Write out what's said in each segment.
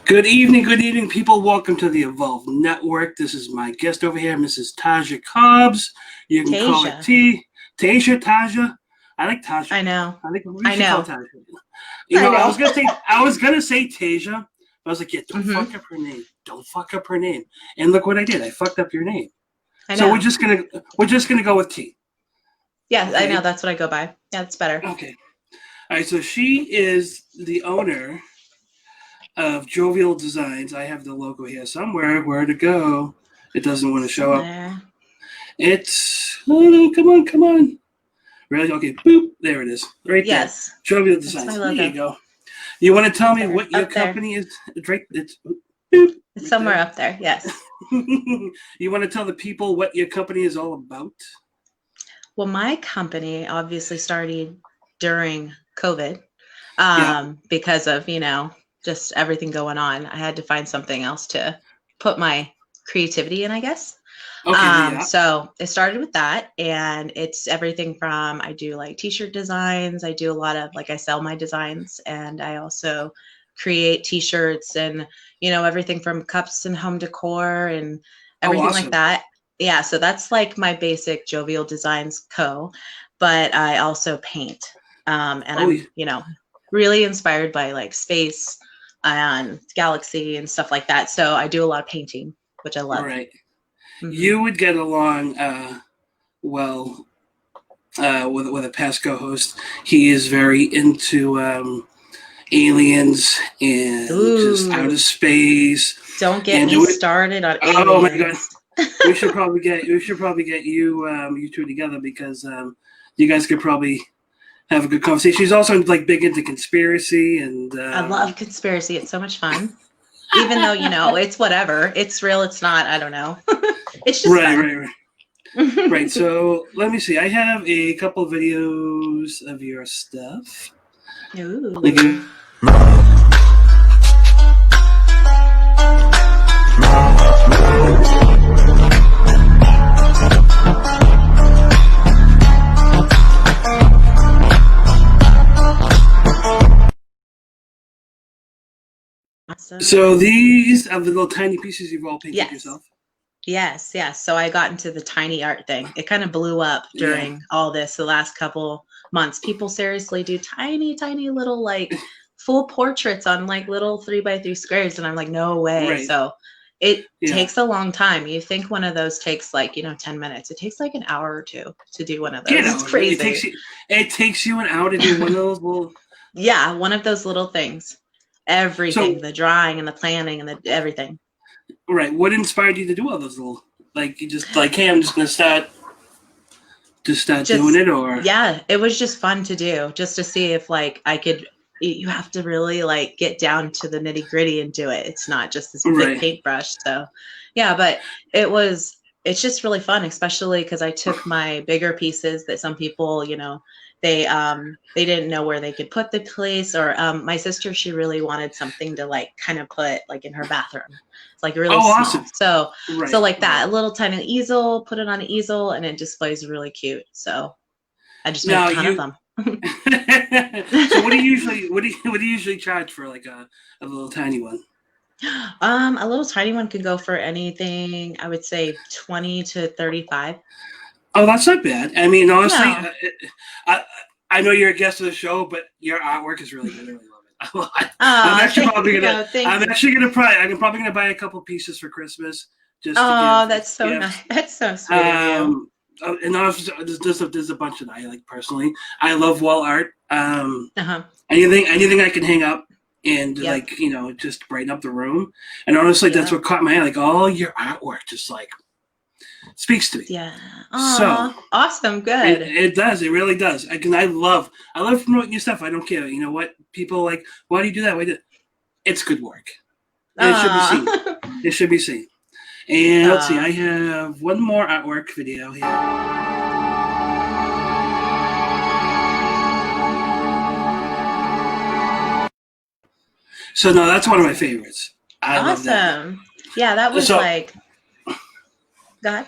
good evening, people. Welcome to the Evolve Network. This is my guest over here, Mrs. Taja Cobbs. You can call her Tasia. T. Tasia, Taja. I like Taja. I know. I think we I should call know. Taja. I I know. was gonna say Tasia. But I was like, yeah, don't hmm fuck up her name. Don't fuck up her name. And look what I did. I fucked up your name. I So know. we're just gonna go with T. Yeah, I Okay. know. That's what I go by. Yeah, it's better. Okay. All right. So she is the owner of Jovial Designs. I have the logo here somewhere. Where to go? It doesn't want to show up. Somewhere. It's no, come on. Really? Okay, boop. There it is. Right Yes. there. Jovial That's Designs. my There logo. you go. You want to tell me There, what your up there. company is? It's right. It's boop. It's somewhere up there. Yes. You want to tell the people what your company is all about? Well, my company obviously started during COVID Yeah. because of, just everything going on. I had to find something else to put my creativity in, I guess. Okay. Yeah. So it started with that, and it's everything from I do like t-shirt designs. I do a lot of I sell my designs, and I also create t-shirts and everything from cups and home decor and Oh, everything like awesome. that. Yeah, so that's like my basic Jovial Designs Co. But I also paint, and Oh, I'm really inspired by like space and galaxy and stuff like that. So I do a lot of painting, which I love. right. hmm You would get along well with a past co-host. He is very into aliens and just Ooh. outer space. Don't get And me started on aliens. Oh my god, we should probably get you you two together because you guys could probably have a good conversation. She's also like big into conspiracy and. I love conspiracy. It's so much fun. Even though, it's whatever. It's real, it's not. I don't know. It's just right. Right. So let me see. I have a couple of videos of your stuff. Ooh. Awesome. So these are the little tiny pieces you've all painted Yes. yourself. Yes. So I got into the tiny art thing. It kind of blew up during all this the last couple months. People seriously do tiny, tiny little full portraits on little 3x3 squares, and I'm like, no way. Right. So it Yeah. takes a long time. You think one of those takes 10 minutes. It takes an hour or two to do one of those. It's crazy. It takes you an hour to do one of those little. Yeah, one of those little things. Everything, the drawing and the planning and the everything. Right. What inspired you to do all those little you just hey, I'm just gonna start doing it, or yeah, it was just fun to do, just to see if I could. You have to really get down to the nitty gritty and do it. It's not just this big paintbrush. So yeah, but it's just really fun, especially because I took my bigger pieces that some people, they didn't know where they could put the place, or my sister, she really wanted something to kind of put in her bathroom. It's really small. Awesome. So that a little tiny easel, put it on an easel, and it displays really cute. So I just made a ton of them. So what do you usually charge for a little tiny one? A little tiny one could go for anything, I would say 20 to 35. Oh, that's not bad. I mean, honestly, No. I know you're a guest of the show, but your artwork is really good. I really love it a lot. I'm probably gonna buy a couple pieces for Christmas. That's so nice. That's so sweet of you. And also, there's a bunch that I like personally. I love wall art. Anything I can hang up and just brighten up the room. And honestly, that's what caught my eye. All your artwork just speaks to me. Yeah. So awesome. Good. It does. It really does. I love promoting your stuff. I don't care. You know what? People why do you do that? It's good work. It should be seen. It should be seen. And let's see. I have one more artwork video here. So no, that's one of my favorites. I love that. Yeah, that was Go ahead. No,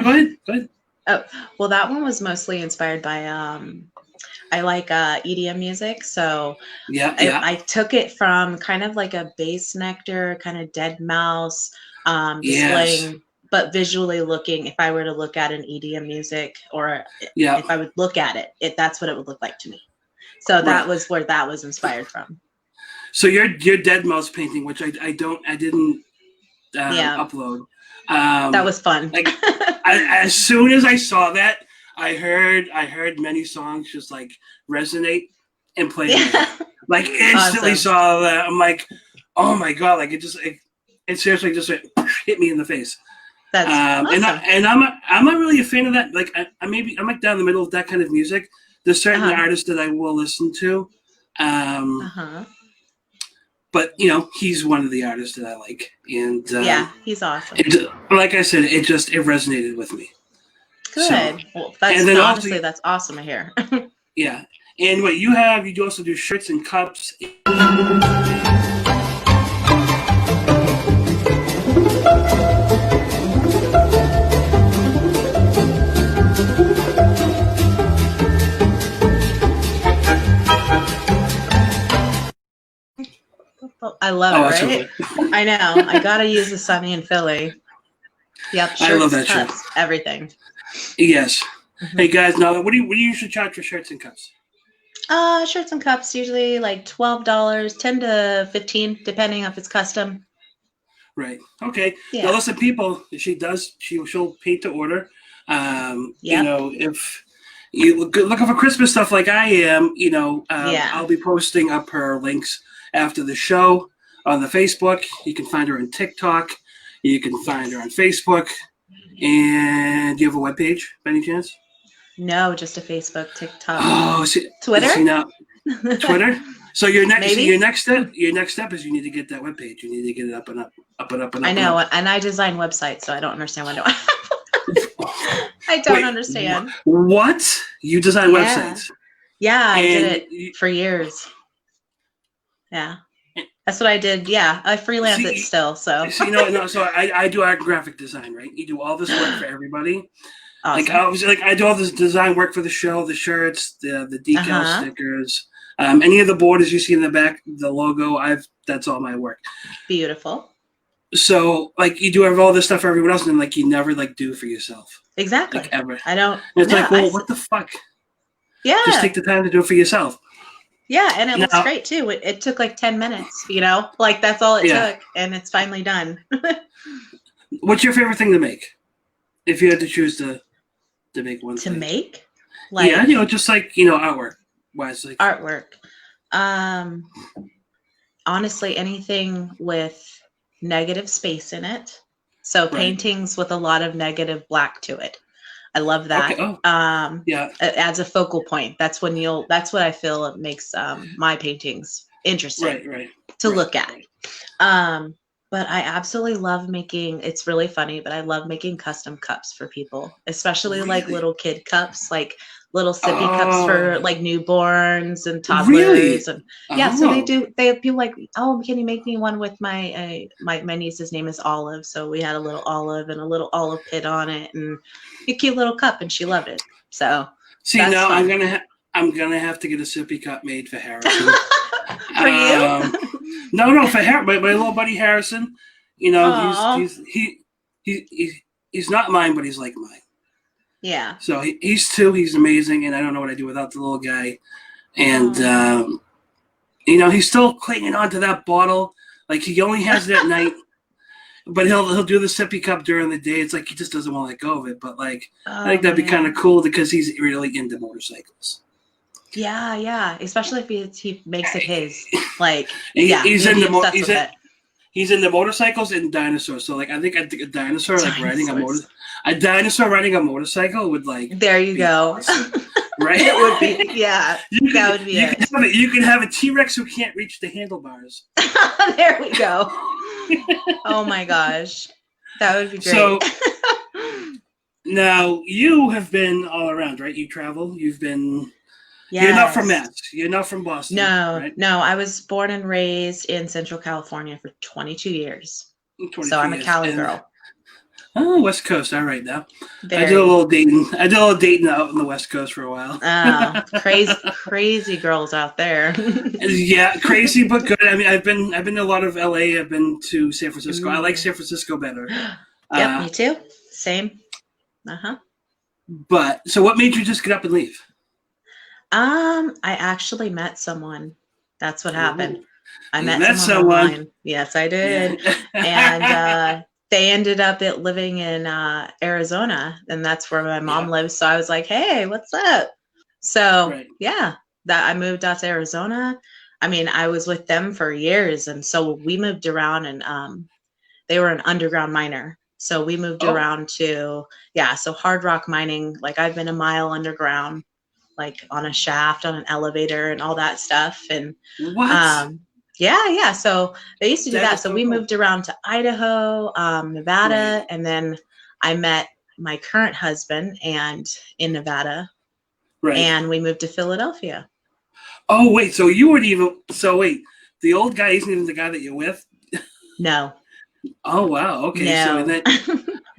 go ahead. Oh, well, that one was mostly inspired by I like EDM music, so Yeah, yeah. I took it from kind of like a bass nectar, kind of dead mouse, Yes. displaying, but visually looking. If I were to look at an EDM music, or Yeah. if I would look at it, that's what it would look like to me. So that Right. was where that was inspired from. So your dead mouse painting, which I didn't Yeah, upload. that was fun. Like as soon as I saw that, I heard many songs just like resonate and play in my head. Yeah. Like instantly Awesome. saw that. I'm like, oh my god! Like it seriously just like, hit me in the face. That's awesome. And I'm not really a fan of that. Like I'm like down the middle of that kind of music. There's certain artists that I will listen to. But he's one of the artists that I like, and yeah, he's awesome. Like I said, it resonated with me. Good. So, well, that's honestly that's awesome to hear. Yeah, and what you also do shirts and cups. I love it, right? Absolutely. I know. I gotta use the Sunny in Philly. Yep, shirts, I love that cups, shirt. everything. Yes. Mm-hmm. Hey guys, now what do you usually charge for shirts and cups? Shirts and cups usually like $12, $10 to $15, depending if it's custom. Right. Okay. Yeah. Now listen, people. She'll paint to order. If you looking for Christmas stuff like I am, I'll be posting up her links after the show on the Facebook. You can find her on TikTok. You can find her on Facebook. And do you have a webpage, by any chance? No, just a Facebook, TikTok. Oh, Twitter? See now, Twitter. So your next step is you need to get that webpage. You need to get it up and up. I know, and I design websites, so I don't understand what I don't understand. What? You design websites? Yeah, I did it for years. Yeah. That's what I did. Yeah, I freelance it still. So So I do art and graphic design, right? You do all this work for everybody. Awesome. I do all this design work for the show, the shirts, the decal stickers, any of the borders you see in the back, the logo. That's all my work. Beautiful. So you do all this stuff for everyone else, and then you never do for yourself. Exactly. Ever. I don't. And it's what the fuck? Yeah. Just take the time to do it for yourself. Yeah, and it looks great too. It took 10 minutes, that's all it took, and it's finally done. What's your favorite thing to make? If you had to choose to make one thing. Make? Just artwork wise. Artwork. Honestly, anything with negative space in it. So paintings with a lot of negative black to it. I love that. Okay. Oh. It adds a focal point. That's that's what I feel it makes my paintings interesting to look at. But I absolutely love making, it's really funny, but I love making custom cups for people, especially little kid cups, little sippy cups for newborns and toddlers. And so they'd be like, oh, can you make me one with my niece's name is Olive. So we had a little olive and a little olive pit on it and a cute little cup, and she loved it. So now fun. I'm gonna have to get a sippy cup made for Harrison. For you? No, for my little buddy Harrison. He's not mine, but he's like mine. Yeah. So he's 2. He's amazing, and I don't know what I'd do without the little guy. And he's still clinging on to that bottle. He only has it at night, but he'll do the sippy cup during the day. It's he just doesn't want to let go of it. But I think that'd be kind of cool because he's really into motorcycles. Yeah. Especially if he makes it his. He's into motorcycles and dinosaurs. So I think a dinosaur riding a motorcycle would There you go. Awesome, right? It would be. Yeah. That would be it. You could have a T-Rex who can't reach the handlebars. There we go. Oh my gosh. That would be great. So now you have been all around, right? You travel. You've been. Yes. You're not from Mass. You're not from Boston. No, right? No. I was born and raised in Central California for 22 years. So I'm a Cali girl. Oh, West Coast. All right now. I did a Very. little dating. I did a little dating out on the West Coast for a while. Oh, crazy girls out there. Yeah, crazy but good. I mean, I've been to a lot of LA. I've been to San Francisco. I like Ooh. San Francisco better. Yep, Uh, me too. Same. Uh-huh. but so, what made you just get up and leave? I actually met someone. That's what happened. Ooh, I you met met someone someone. online. Yes, I did. And Yeah. they ended up living in Arizona, and that's where my mom Yeah. lives. So I was like, "Hey, what's up?" So Right. yeah, that I moved out to Arizona. I mean, I was with them for years, and so we moved around, and they were an underground miner. So we moved Oh, around to, yeah, so hard rock mining. Like I've been a mile underground, like on a shaft, on an elevator, and all that stuff. And what? um, yeah. So they used to do That that. is So so we cool. moved around to Idaho, Right. Nevada, and then I met my current husband and in Nevada, Right. and we moved to Philadelphia. Oh, wait. So you weren't even. So wait, the old guy isn't even the guy that you're with. No, Oh wow. Okay. So and no. then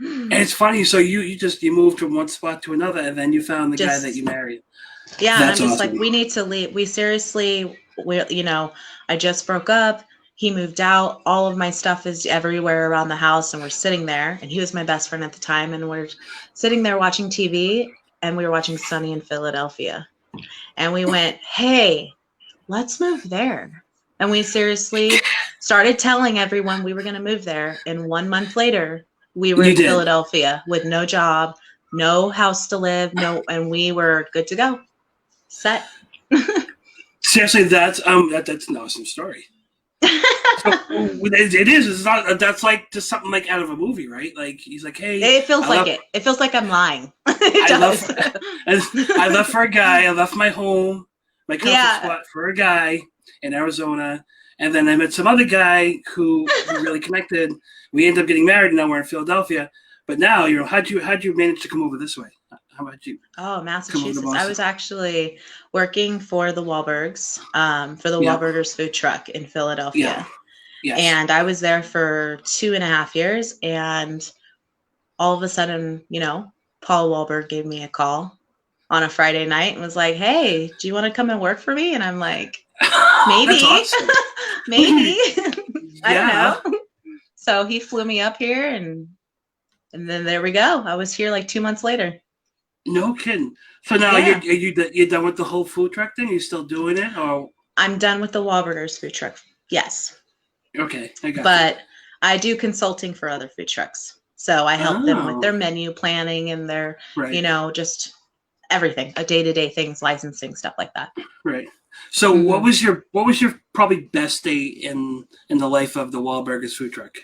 and it's funny. So you moved from one spot to another, and then you found the guy that you Just married. yeah, and I'm That's just like, awesome. we need to leave. We seriously, I just broke up. He moved out. All of my stuff is everywhere around the house, and we're sitting there. And he was my best friend at the time, and we're sitting there watching TV, and we were watching Sunny in Philadelphia. And we went, "Hey, let's move there." And we seriously started telling everyone we were going to move there. And 1 month later, we were You in did. Philadelphia with no job, no house to live, no, and we were good to go. Set. Seriously, that's an awesome story. So it is. It's not. That's like just something like out of a movie, right? Like he's like, "Hey, It feels I like left. it. It feels like I'm lying. It I left. does. I left for a guy. I left my home, my comfort Yeah. spot for a guy in Arizona, and then I met some other guy who we really connected. We ended up getting married, and now we're in Philadelphia. But now, how'd you manage to come over this way? How about you Oh, come over to Massachusetts. I Boston? was actually working for the Wahlbergs, for the Yeah, Wahlburgers food truck in yeah, Philadelphia. yes. And I was there for 2.5 years. And all of a sudden, Paul Wahlberg gave me a call on a Friday night and was like, "Hey, do you want to come and work for me?" And I'm like, That's "Maybe, awesome. maybe." I don't Yeah. know. So he flew me up here, and then there we go. I was here like 2 months later. No kidding. So now Yeah. you're done with the whole food truck thing? You still doing it? Or I'm done with the Wahlburgers food truck. Yes. okay, I got you. But I do consulting for other food trucks. So I help them with Oh, their menu planning and their, right, just everything, a day-to-day things, licensing, stuff like that. right. So Hmm. what was your probably best day in the life of the Wahlburgers food truck?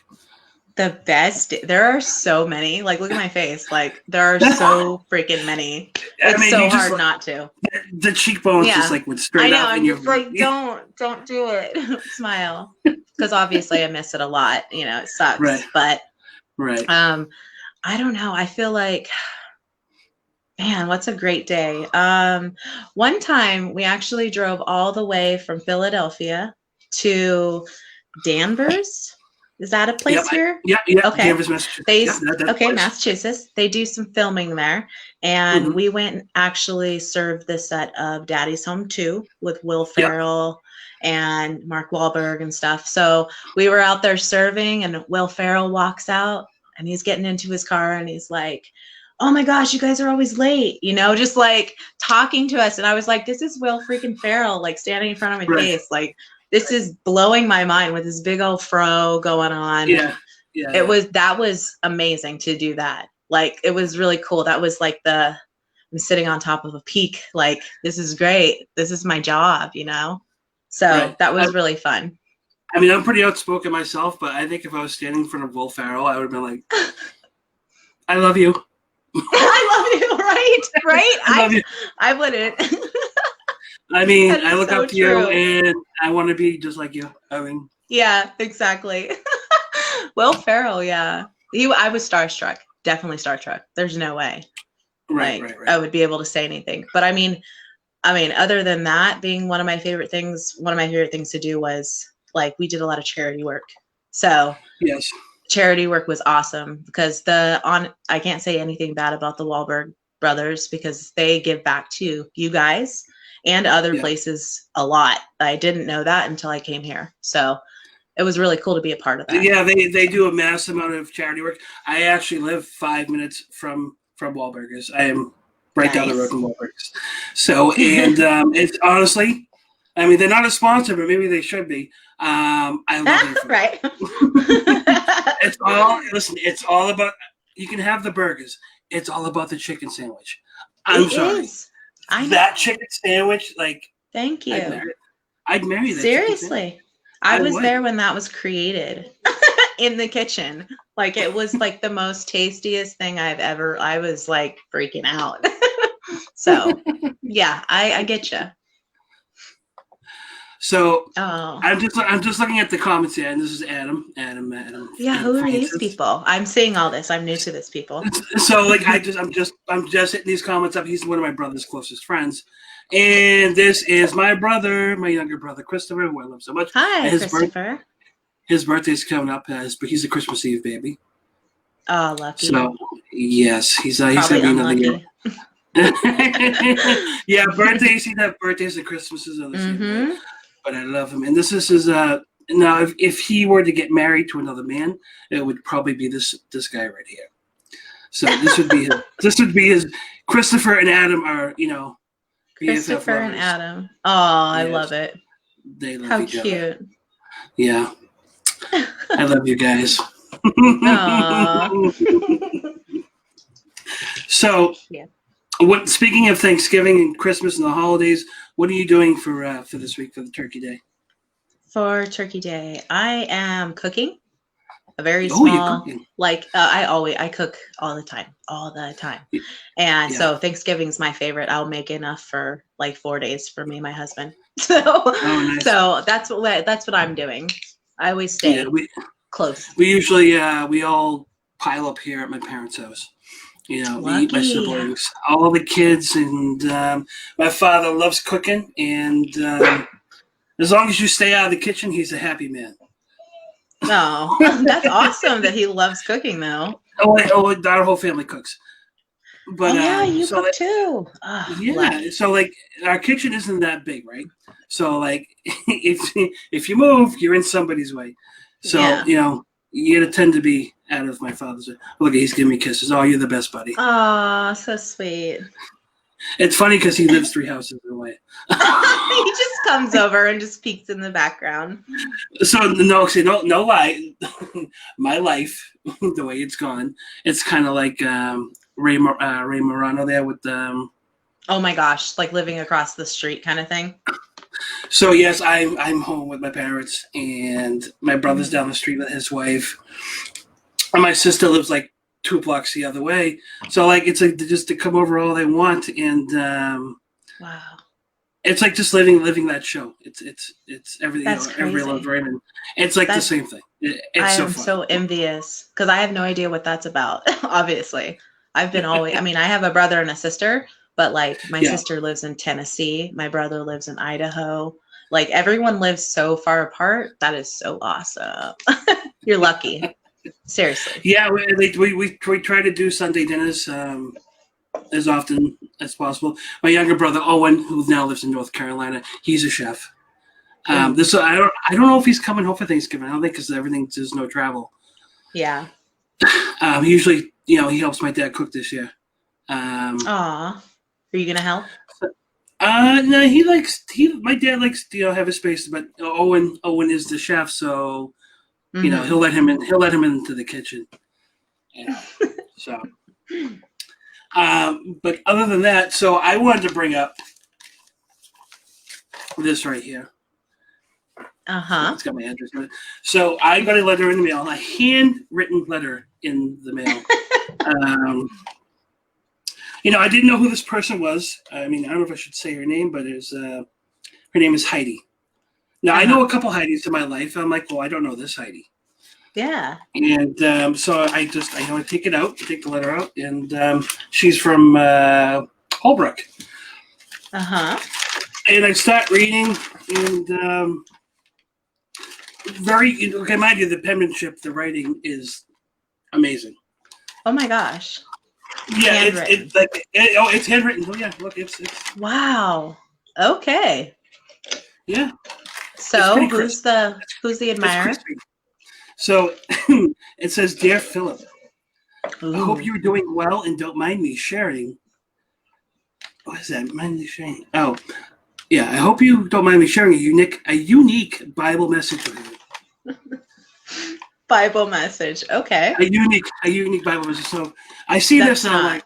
The best, there are so many. Like, look at my face. Like, there are so freaking many. I It's mean, so you just hard not to. the cheekbones just Yeah. like went I straight know. up, and I'm you're just like, don't do it. Smile. Because obviously I miss it a lot. It right, sucks. But right. I don't know. I feel like, man, what's a great day? One time we actually drove all the way from Philadelphia to Danvers. Is that a Yep, place here? yeah. Okay. Danvers, Massachusetts. They Yeah, that's okay, place. Massachusetts. They do some filming there. And Mm-hmm. we went and actually served the set of Daddy's Home 2 with Will Yep. Ferrell and Mark Wahlberg and stuff. So we were out there serving, and Will Ferrell walks out, and he's getting into his car, and he's like, "Oh my gosh, you guys are always late," just like talking to us. And I was like, "This is Will freaking Ferrell, like standing in front of my Right. face. Like, this is blowing my mind with his big old fro going on." Yeah. And Yeah. that was amazing to do that. Like, it was really cool. That was like I'm sitting on top of a peak. Like, this is great. This is my job, So Right. that was really fun. I mean, I'm pretty outspoken myself, but I think if I was standing in front of Will Ferrell, I would have been like, "I love you." I love you, right? Right? I love you. I wouldn't. I mean, That I is look so up to you, true. and I want to be just like you. I mean, Yeah, exactly. Will Ferrell, yeah. I was starstruck. Definitely starstruck. There's no way. right. I would be able to say anything. But I mean, other than that, being one of my favorite things to do was, like, we did a lot of charity work. So Yes. charity work was awesome because I can't say anything bad about the Wahlberg brothers because they give back to you guys and other places a lot. I didn't know that until I came here. So it was really cool to be a part of that. Yeah, they do a mass amount of charity work. I actually live 5 minutes from Wahlburgers. I am right down the road from Wahlburgers. So, and it's honestly, I mean, they're not a sponsor, but maybe they should be. I love it. Right. It's all about, you can have the burgers. It's all about the chicken sandwich. I'm sorry. That chicken sandwich, like. Thank you. I'd marry that. Seriously. I was there when that was created in the kitchen. Like, it was like the most tastiest thing I was like freaking out. So yeah, I get you. So I'm just looking at the comments here, and this is Adam. Yeah, who are these people? I'm seeing all this. I'm new to this, people. So like I'm just hitting these comments up. He's one of my brother's closest friends, and this is my brother, my younger brother Christopher, who I love so much. Hi, Christopher. His birthday's coming up, but he's a Christmas Eve baby. Oh, lucky. So yes, he's gonna be another year. Yeah, birthdays. See that birthdays and Christmases are the same. But I love him, and this is his. Now, if he were to get married to another man, it would probably be this guy right here. So this would be his. This would be his. Christopher and Adam are, Christopher and Adam. Oh, I love it. They love each other. How cute. Yeah, I love you guys. So, speaking of Thanksgiving and Christmas and the holidays, what are you doing for this week for the Turkey Day? For Turkey Day, I am cooking a very small, I cook all the time. And so Thanksgiving's my favorite. I'll make enough for like 4 days for me and my husband. So, so that's what I'm doing. I always stay close. We usually, we all pile up here at my parents' house. We eat my siblings, all the kids, and my father loves cooking. And as long as you stay out of the kitchen, he's a happy man. No, that's awesome that he loves cooking, though. Our whole family cooks. But you cook too. So like our kitchen isn't that big, right? So like if you move, you're in somebody's way. So you gotta tend to be out of my father's way. Look, he's giving me kisses. Oh, you're the best, buddy. Oh, so sweet. It's funny because he lives 3 houses away. He just comes over and just peeks in the background. So no lie. My life, the way it's gone, it's kind of like Ray Morano there with oh my gosh, like living across the street kind of thing. So yes, I'm home with my parents, and my brother's down the street with his wife, and my sister lives like 2 blocks the other way. So like it's like just to come over all they want, and wow, it's like just living that show. It's everything. That's crazy. Every Raymond. It's like the same thing. It's so fun. So envious because I have no idea what that's about. Obviously, I've been always. I mean, I have a brother and a sister. But like my sister lives in Tennessee, my brother lives in Idaho. Like everyone lives so far apart. That is so awesome. You're lucky. Seriously. Yeah, we try to do Sunday dinners as often as possible. My younger brother Owen, who now lives in North Carolina, he's a chef. I don't know if he's coming home for Thanksgiving. I don't think because there's no travel. Yeah. Usually, he helps my dad cook this year. Aw. Are you gonna help? No, my dad likes to have his space, but Owen is the chef, so he'll let him into the kitchen. So but other than that, so I wanted to bring up this right here. It's got my address on it. So I got a letter in the mail, a handwritten letter in the mail. I didn't know who this person was. I mean, I don't know if I should say her name, but her name is Heidi. Now, I know a couple Heidis in my life. I'm like, well, I don't know this Heidi. Yeah. And so I take the letter out, and she's from Holbrook. Uh-huh. And I start reading, and very okay. Mind you, the penmanship, the writing is amazing. Oh my gosh. Yeah, it's handwritten. Oh yeah, look, it's wow. Okay. Yeah. So who's the admirer? So it says, "Dear Philip, Ooh. I hope you're doing well and don't mind me sharing." What is that? Mind me sharing? Oh, yeah. I hope you don't mind me sharing a unique Bible message with you. Bible message. Okay. A unique Bible message. So I see this and I'm like,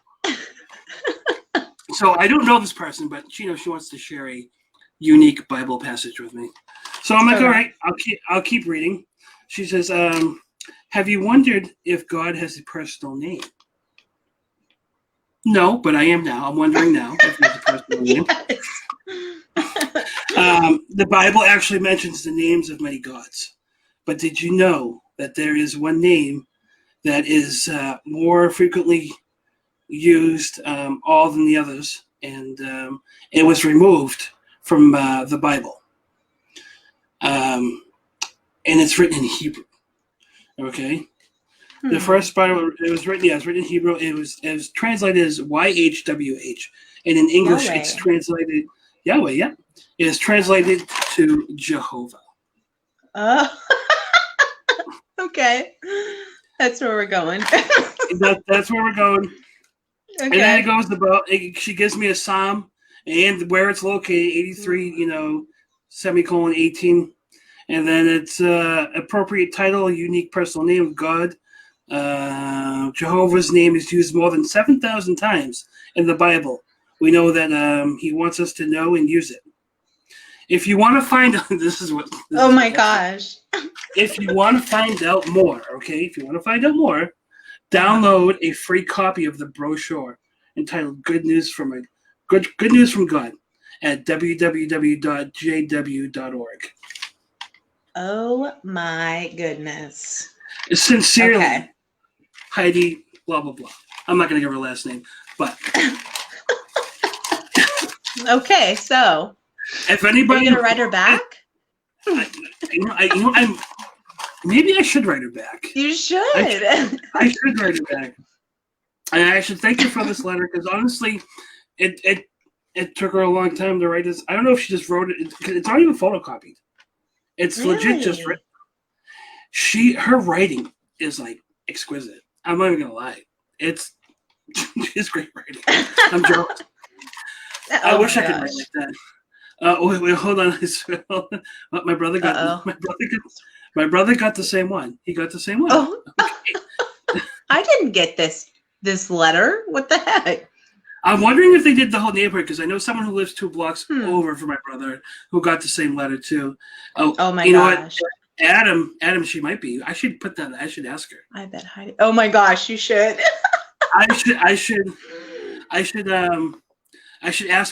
so I don't know this person, but she knows she wants to share a unique Bible passage with me. So I'm like, all right, I'll keep reading. She says, have you wondered if God has a personal name? No, but I am now. I'm wondering now if he has a personal name. The Bible actually mentions the names of many gods. But did you know that there is one name that is more frequently used all than the others? And it was removed from the Bible. And it's written in Hebrew. Okay? The first Bible, it was written in Hebrew. It was translated as YHWH. And in English, Yahweh. It's translated Yahweh, yeah. It is translated to Jehovah. Okay. That's where we're going. That's where we're going. Okay. And then it goes about, she gives me a psalm and where it's located, 83, semicolon 18. And then it's appropriate title, unique personal name of God. Jehovah's name is used more than 7,000 times in the Bible. We know that he wants us to know and use it. If you want to find out, oh my gosh. If you want to find out more, download a free copy of the brochure entitled "Good News from God" at www.jw.org. Oh my goodness. Sincerely, okay. Heidi, blah, blah, blah. I'm not going to give her last name, but. Okay, so. If anybody. Are you going to write her back? Maybe I should write her back. You should. I should write her back. And I should thank you for this letter because honestly, it took her a long time to write this. I don't know if she just wrote it. It's not even photocopied. It's legit just written. Her writing is like exquisite. I'm not even gonna lie. It's great writing. I'm jealous. I wish I could write like that. Wait, hold on. My brother got my brother got the same one. He got the same one. Oh. Okay. I didn't get this letter. What the heck? I'm wondering if they did the whole neighborhood because I know someone who lives 2 blocks over from my brother who got the same letter too. Oh my gosh. Know what? Adam, she might be. I should put that. I should ask her. I bet Heidi. Oh my gosh, you should. I should ask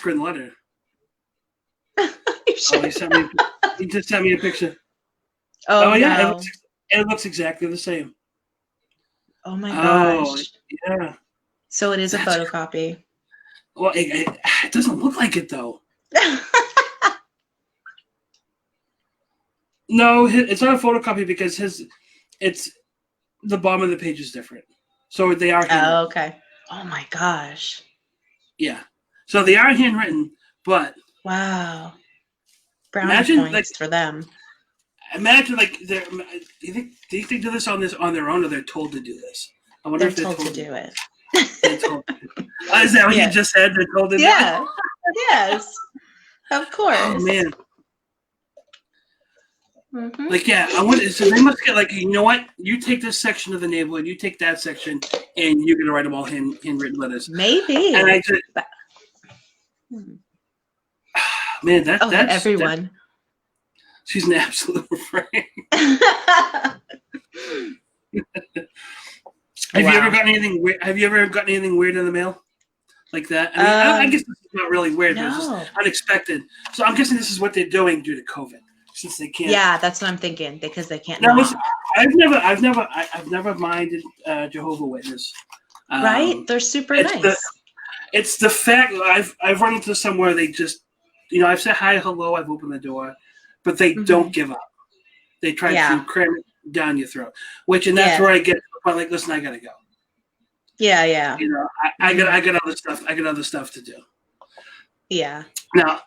her in the letter. You should. He just sent me a picture. Oh yeah, no. it looks exactly the same. Oh my gosh. Yeah. So it is a photocopy. Well, it doesn't look like it though. No, it's not a photocopy because it's the bottom of the page is different. So they are handwritten. Oh, okay. Oh my gosh. Yeah. So they are handwritten, but wow. Brownie points for them. Imagine do you think they do this on their own or they're told to do this? I wonder if they're told to do it. They're told to. Is that what you just said? They're told to do it? Yeah. Yes. Of course. Oh man. Mm-hmm. I wonder. So they must get you know what? You take this section of the neighborhood, you take that section, and you're gonna write them all handwritten letters. Maybe. And I just, man, that's everyone. She's an absolute friend. Have you ever gotten anything weird? Have you ever gotten anything weird in the mail like that? I mean, I guess this is not really weird. No. But it's just unexpected. So I'm guessing this is what they're doing due to COVID, since they can't. Yeah, that's what I'm thinking because they can't. No, listen, I've never minded Jehovah's Witness. Right? They're super nice. It's the fact I've run into somewhere they just, I've said hi, hello, I've opened the door, but they don't give up. They try to cram it down your throat, that's where I get to the point, like, listen, I gotta go. Yeah. You know, I got other stuff. I got other stuff to do. Yeah. Now,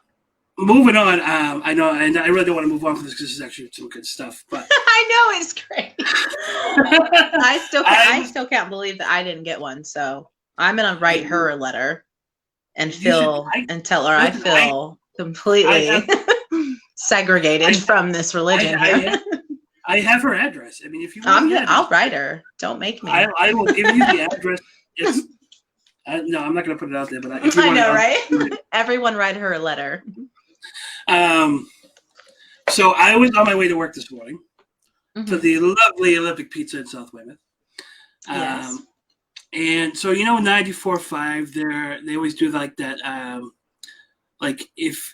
moving on. I know, and I really don't want to move on from this because this is actually some good stuff. But I know it's great. I still can't believe that I didn't get one. So I'm gonna write her a letter and tell her I feel completely segregated from this religion here. I have her address. I mean, if you want, I'll write her. Don't make me. I will give you the address. No, I'm not going to put it out there, but I know, right? Everyone write her a letter. So I was on my way to work this morning to the lovely Olympic Pizza in South Weymouth. Yes. And so 94.5, they always do like that. Like if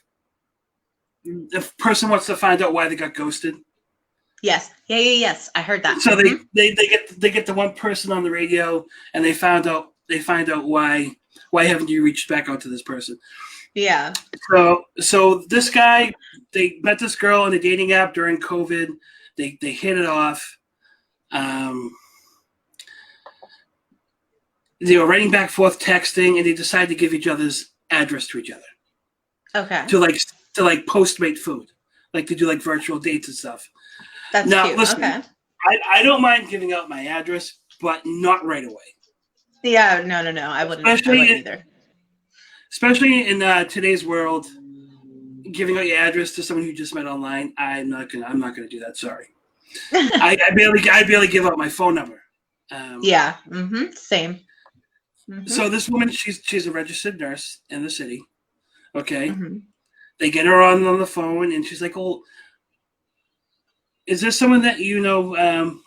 the person wants to find out why they got ghosted. Yes. Yes. I heard that. So they get the one person on the radio, and they find out why haven't you reached back out to this person? Yeah. So this guy, they met this girl on a dating app during COVID. They hit it off. They were writing back and forth, texting, and they decided to give each other's address to each other. Okay. To Postmate food, like to do like virtual dates and stuff. That's now, cute. Listen, okay. I don't mind giving out my address, but not right away. Yeah, no. I wouldn't either. Especially in today's world, giving out your address to someone who just met online, I'm not gonna do that. Sorry. I barely give out my phone number. Yeah. Same. So this woman, she's a registered nurse in the city. Okay. They get her on the phone, and she's like, "Oh, is there someone that who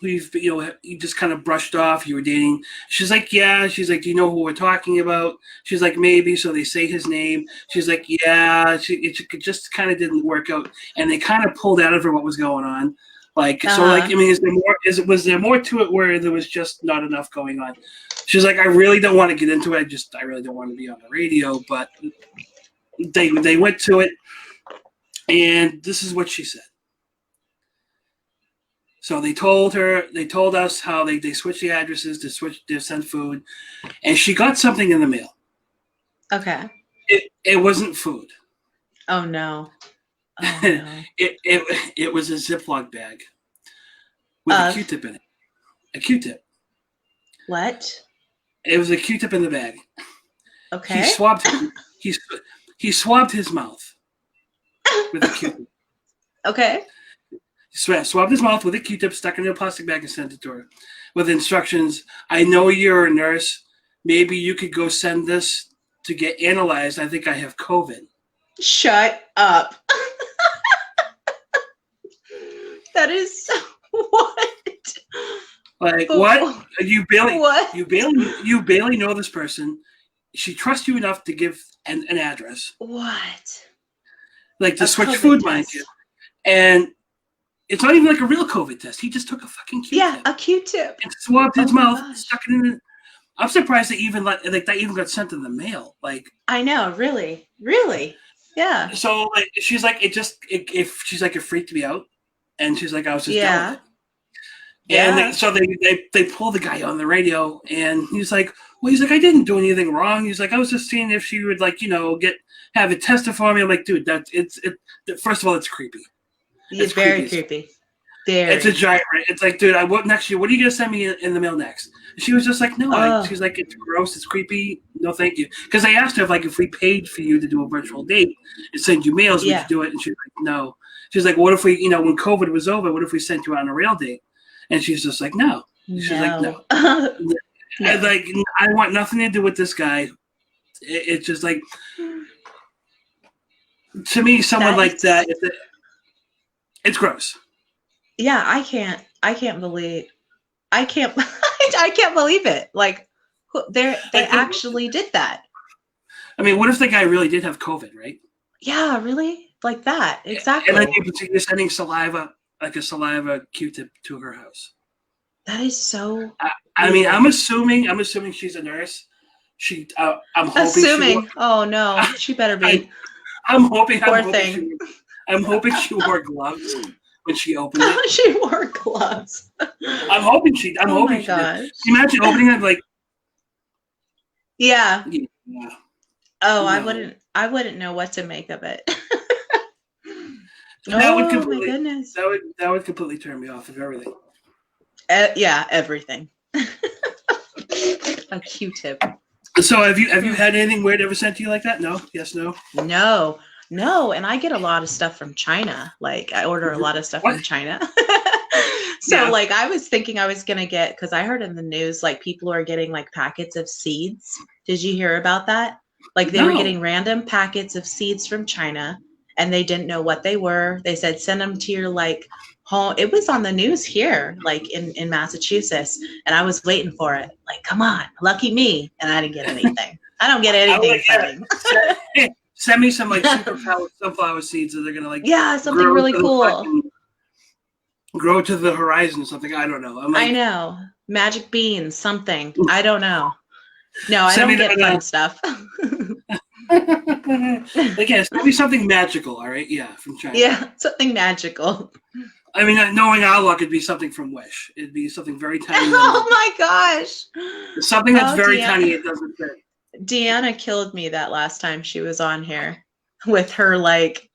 you just kind of brushed off? You were dating?" She's like, "Yeah." She's like, "Do you know who we're talking about?" She's like, "Maybe." So they say his name. She's like, "Yeah." It just kind of didn't work out, and they kind of pulled out of her what was going on. Like, so, like, I mean, was there more to it where there was just not enough going on? She's like, "I really don't want to get into it. I really don't want to be on the radio." But they went to it, and this is what she said. So they told us how they switched the addresses to send food, and she got something in the mail. Okay. It wasn't food. Oh no. Oh, no. It was a Ziploc bag with a Q-tip in it. A Q-tip. What? It was a Q-tip in the bag. Okay. He swabbed his mouth with a Q-tip. Okay. Swabbed his mouth with a Q-tip, stuck in a plastic bag, and sent it to her with instructions. "I know you're a nurse. Maybe you could go send this to get analyzed. I think I have COVID." Shut up. That is what? Like what? You barely know this person. She trusts you enough to give an address. What? Like to switch food, mind you. And it's not even like a real COVID test. He just took a fucking Q-tip. Yeah, a Q-tip. And swabbed his mouth, stuck it in. I'm surprised that that even got sent in the mail. Like, I know, really, yeah. So like, she's like, it freaked me out, and she's like, I was just done with it. And they pull the guy on the radio, and he's like, I didn't do anything wrong. He's like, I was just seeing if she would have it tested for me. I'm like, dude, first of all, it's creepy. It's very creepy. It's a giant. It's like, dude, what are you gonna send me in the mail next? And she was just like, no. She's like, it's gross. It's creepy. No, thank you. Because I asked her if we paid for you to do a virtual date and send you mails, would you do it? And she's like, no. She's like, what if we, when COVID was over, what if we sent you on a real date? And she's just like, no. She's like, no. Like, I want nothing to do with this guy. It's just like, to me, someone like that. It's gross. Yeah, I can't believe it. Like, they actually did that. I mean, what if the guy really did have COVID, right? Yeah, really? Like that. Exactly. And then you're sending saliva, like a saliva Q-tip to her house. That is so I mean, I'm assuming she's a nurse. I'm hoping oh no, she better be. I'm hoping Poor thing. I'm hoping she wore gloves when she opened it. She wore gloves. I'm hoping she. I'm hoping she gosh. did. Imagine opening it like. Yeah. Yeah. Oh, No. I wouldn't know what to make of it. That would my completely. goodness. That would completely turn me off of everything. Yeah, everything. A Q-tip. So have you had anything weird ever sent to you like that? No. Yes. No. No, and I get a lot of stuff from China. Like I order a lot of stuff What? from China. So Yeah. like I was thinking I was gonna get, because I heard in the news like people are getting like packets of seeds. Did you hear about that? Like they were No. getting random packets of seeds from China and they didn't know what they were. They said send them to your like home. It was on the news here, like in Massachusetts, and I was waiting for it. Like, come on, lucky me. And I didn't get anything. I don't get anything coming. Send me some like super powered sunflower seeds that they're gonna like. Yeah, something really cool. Grow to the horizon or something. I don't know. I know. Magic beans, something. I don't know. No, I don't get fun stuff. Like, yeah, send me something magical, all right? Yeah, from China. Yeah, something magical. I mean, knowing our luck, it'd be something from Wish. It'd be something very tiny. Oh my gosh. Something that's very tiny, it doesn't fit. Deanna killed me that last time she was on here with her like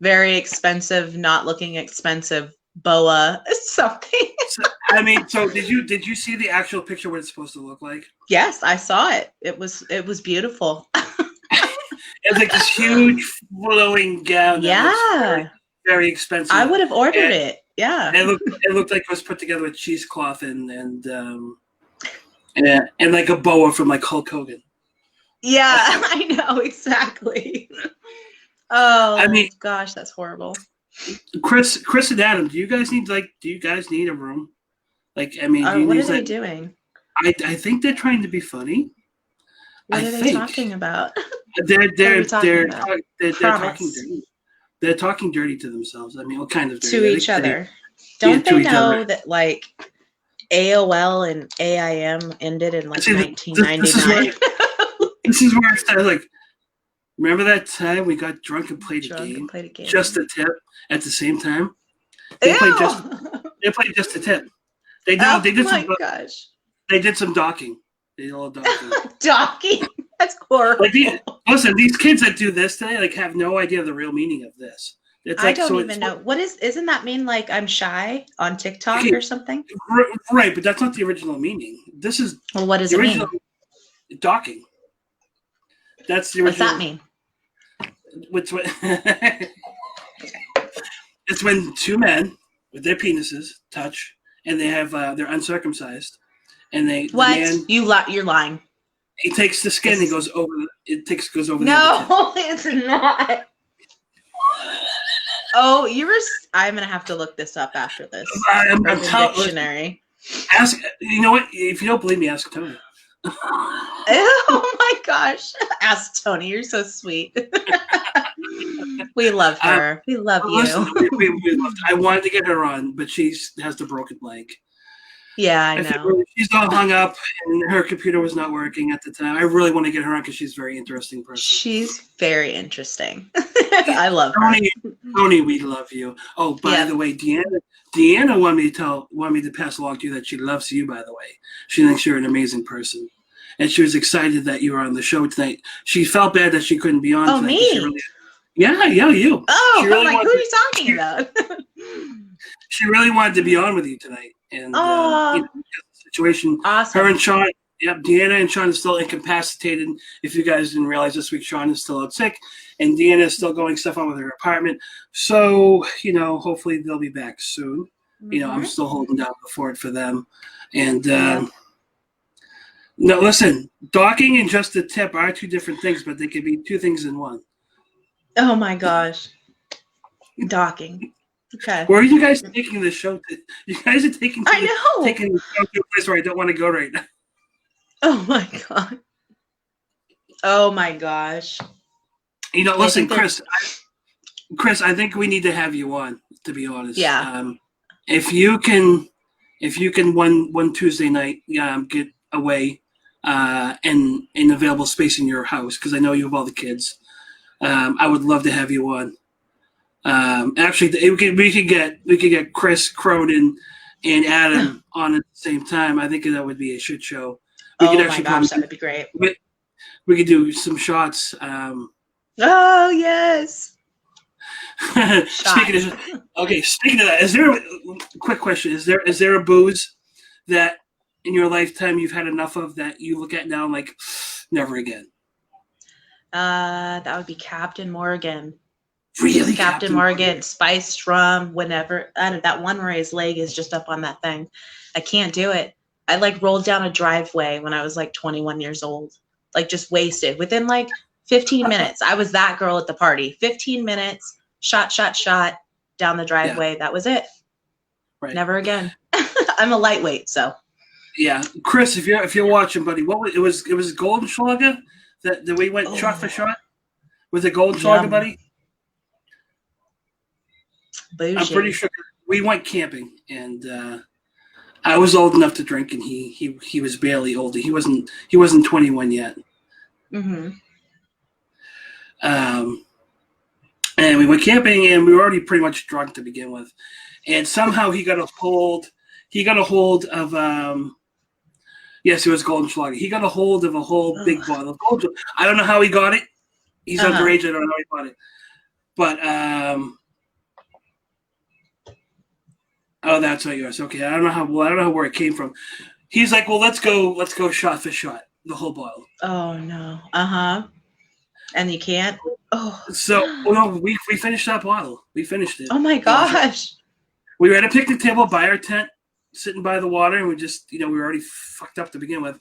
very expensive, not looking expensive boa something. So did you see the actual picture what it's supposed to look like? Yes, I saw it. It was beautiful. It's like this huge flowing gown. Yeah. Very, very expensive. I would have ordered it. Yeah. It looked like it was put together with cheesecloth and like a boa from like Hulk Hogan. Yeah, I know exactly. Oh, I mean, gosh, that's horrible. Chris and Adam, do you guys need a room? Like, I mean, what are they doing? I think they're trying to be funny. What are they talking about? They're talking dirty. They're talking dirty to themselves. I mean, what kind of dirty? To each other. Don't they know that like AOL and AIM ended in like 1999? This is where it started. Like, remember that time we got drunk and played a game? Just a tip at the same time. They played just a tip. They did some docking. They did a little docking. Docking? That's horrible. Like these kids that do this today like have no idea the real meaning of this. It's like, I don't even know. Isn't that mean like I'm shy on TikTok or something? Right, but that's not the original meaning. This is what does it mean? Docking. That's the original. What's that mean? It's when two men with their penises touch and they have they're uncircumcised and they you're lying. He takes the skin and goes over. Goes over. No, it's not. Oh, I'm gonna have to look this up after this. I'm dictionary. Ask. You know what? If you don't believe me, ask Tony. Oh my gosh! Ask Tony. You're so sweet. We love her. We love you. Listen, we loved her. I wanted to get her on, but she has the broken leg. Yeah, I know. She's all hung up, and her computer was not working at the time. I really want to get her on because she's a very interesting person. She's very interesting. I love her. Tony, we love you. Oh, by the way, Deanna wanted me to pass along to you that she loves you. By the way, she thinks you're an amazing person, and she was excited that you were on the show tonight. She felt bad that she couldn't be on. Oh, tonight, me? Yeah, you. Oh, I'm like, who are you talking about? She really wanted to be on with you tonight. And the situation, awesome. Her and Sean, Deanna and Sean is still incapacitated. If you guys didn't realize this week, Sean is still out sick, and Deanna is still going stuff on with her apartment. So, hopefully they'll be back soon. Mm-hmm. I'm still holding down the fort for them. And no, listen, docking and just the tip are two different things, but they could be two things in one. Oh my gosh, docking. Okay. Where are you guys taking the show? You guys are taking the show to a place where I don't want to go right now. Oh my god. Oh my gosh. Listen, Chris. I think we need to have you on. To be honest. Yeah. If you can one Tuesday night, get away, in available space in your house because I know you have all the kids. I would love to have you on. Actually, we could get Chris Cronin and Adam on at the same time. I think that would be a shit show. We could my gosh, that would be great. We could do some shots. Oh yes. Speaking of that, is there quick question? Is there a booze that in your lifetime you've had enough of that you look at now and like never again? That would be Captain Morgan. Really, Captain Morgan, spiced rum, whenever. That one where his leg is just up on that thing. I can't do it. I like rolled down a driveway when I was like 21 years old, like just wasted within like 15 minutes. I was that girl at the party. 15 minutes, shot down the driveway. Yeah. That was it. Right. Never again. I'm a lightweight, so. Yeah, Chris, if you're watching, buddy, it was Goldschlager that we went shot for shot. Was it Goldschlager, buddy? Bougie. I'm pretty sure we went camping, and I was old enough to drink, and he was barely older. He wasn't 21 yet. Mm-hmm. And we went camping, and we were already pretty much drunk to begin with, and somehow he got a hold of yes, it was Goldschlager. He got a hold of a whole big bottle of Goldschlager. I don't know how he got it. He's underage. I don't know how he got it, but oh, that's not yours. Okay, I don't know where it came from. He's like, well, let's go shot for shot, the whole bottle. Oh no. And you can't. Oh. So no, we finished that bottle. We finished it. Oh my gosh. We were at a picnic table by our tent, sitting by the water, and we just, we were already fucked up to begin with,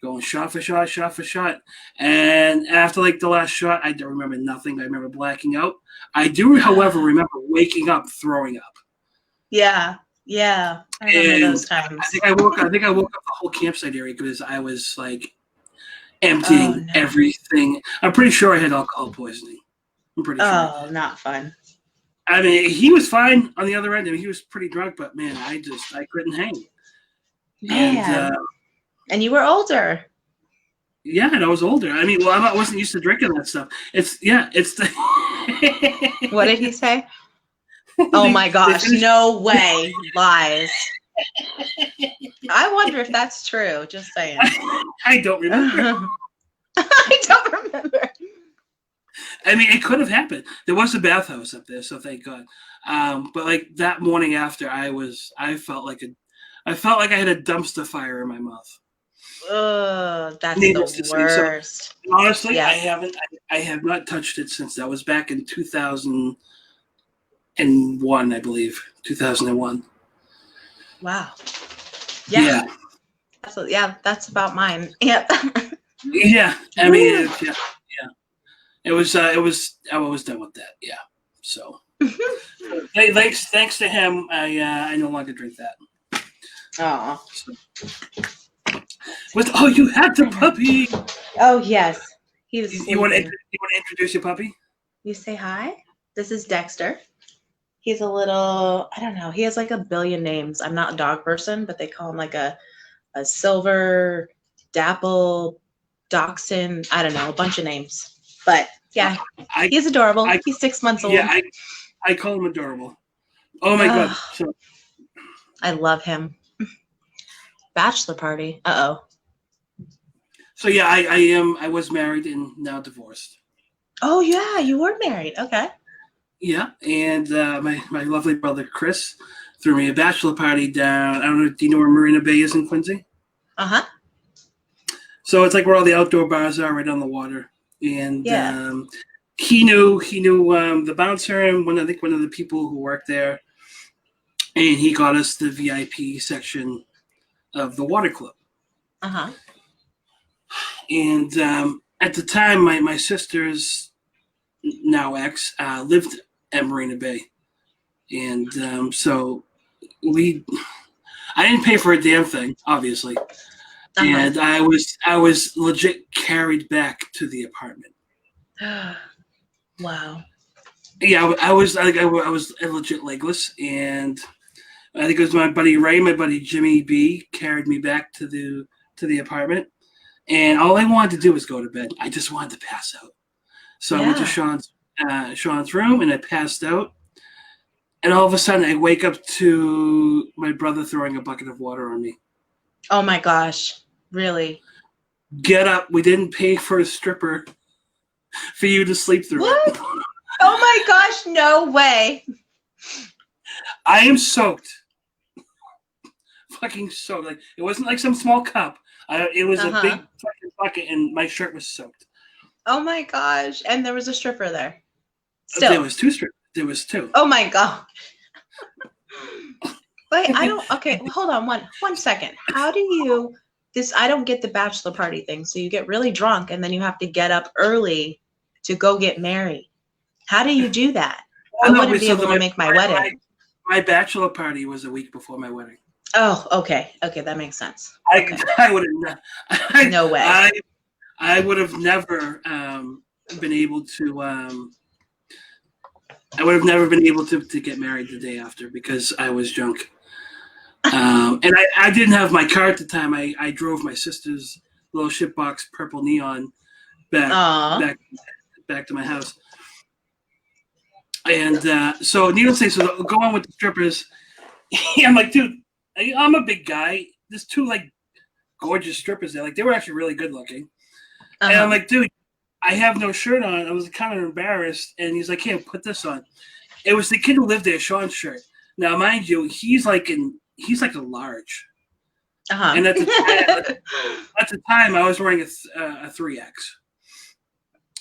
going shot for shot. And after like the last shot, I don't remember nothing. I remember blacking out. I do, however, remember waking up, throwing up. Yeah. I remember those times. I think I woke up the whole campsite area because I was like emptying everything. I'm pretty sure I had alcohol poisoning. I'm pretty sure. Oh, not fun. I mean, he was fine on the other end. I mean, he was pretty drunk, but man, I couldn't hang. Man. And you were older. Yeah, and I was older. I mean, I wasn't used to drinking that stuff. It's the. What did he say? Oh my gosh! No way, lies. I wonder if that's true. Just saying. I don't remember. I don't remember. I mean, it could have happened. There was a bathhouse up there, so thank God. But like that morning after, I felt like I had a dumpster fire in my mouth. That's the worst. So, honestly, yeah. I have not touched it since. That was back in 2001, I believe. 2001. Wow. Yeah. That's about mine. Yep. Yeah. I mean, yeah. It was. I was done with that. Yeah. So, thanks to him, I no longer drink that. Oh. You had the puppy. Oh yes, he was. You want to introduce your puppy? You say hi. This is Dexter. He's a little. I don't know. He has like a billion names. I'm not a dog person, but they call him like a silver dapple dachshund. I don't know, a bunch of names. But yeah, he's adorable. He's 6 months old. Yeah, I call him adorable. Oh my God. So. I love him. Bachelor party. Uh-oh. So yeah, I was married and now divorced. Oh yeah, you were married. Okay. Yeah, and my lovely brother Chris threw me a bachelor party down. I don't know. Do you know where Marina Bay is in Quincy? Uh-huh. So it's like where all the outdoor bars are, right on the water. And he knew the bouncer and one of the people who worked there, and he got us the VIP section of the water club. Uh-huh. And at the time, my sister's now ex lived at Marina Bay, and so I didn't pay for a damn thing, obviously. Uh-huh. And I was legit carried back to the apartment. Wow. Yeah, I was legit legless, and I think it was my buddy Ray, my buddy Jimmy B carried me back to the apartment, and all I wanted to do was go to bed. I just wanted to pass out. So I went to Sean's room, and I passed out. And all of a sudden, I wake up to my brother throwing a bucket of water on me. Oh my gosh. Really? Get up. We didn't pay for a stripper for you to sleep through what? it. Oh my gosh, no way. I am soaked. Fucking soaked. Like, it wasn't like some small cup. It was a big fucking bucket, and my shirt was soaked. Oh my gosh. And there was a stripper there. Still. There was two strippers. There was two. Oh my god. Wait, I don't. Okay, hold on one second. How do you? I don't get the bachelor party thing. So you get really drunk, and then you have to get up early to go get married. How do you do that? I wouldn't be able to make my wedding. My bachelor party was a week before my wedding. Oh, okay. Okay, that makes sense. Okay. I would have. No way. I would have never been able to. I would have never been able to get married the day after because I was drunk. And I didn't have my car at the time. I drove my sister's little shitbox purple neon back to my house. And so needless to say, so go on with the strippers. I'm like, dude, I'm a big guy. There's two like gorgeous strippers there. Like they were actually really good looking. And I'm like, dude, I have no shirt on. I was kind of embarrassed. And he's like, here, put this on. It was the kid who lived there, Sean's shirt. Now, mind you, he's like a large. And at the time, I was wearing a 3X.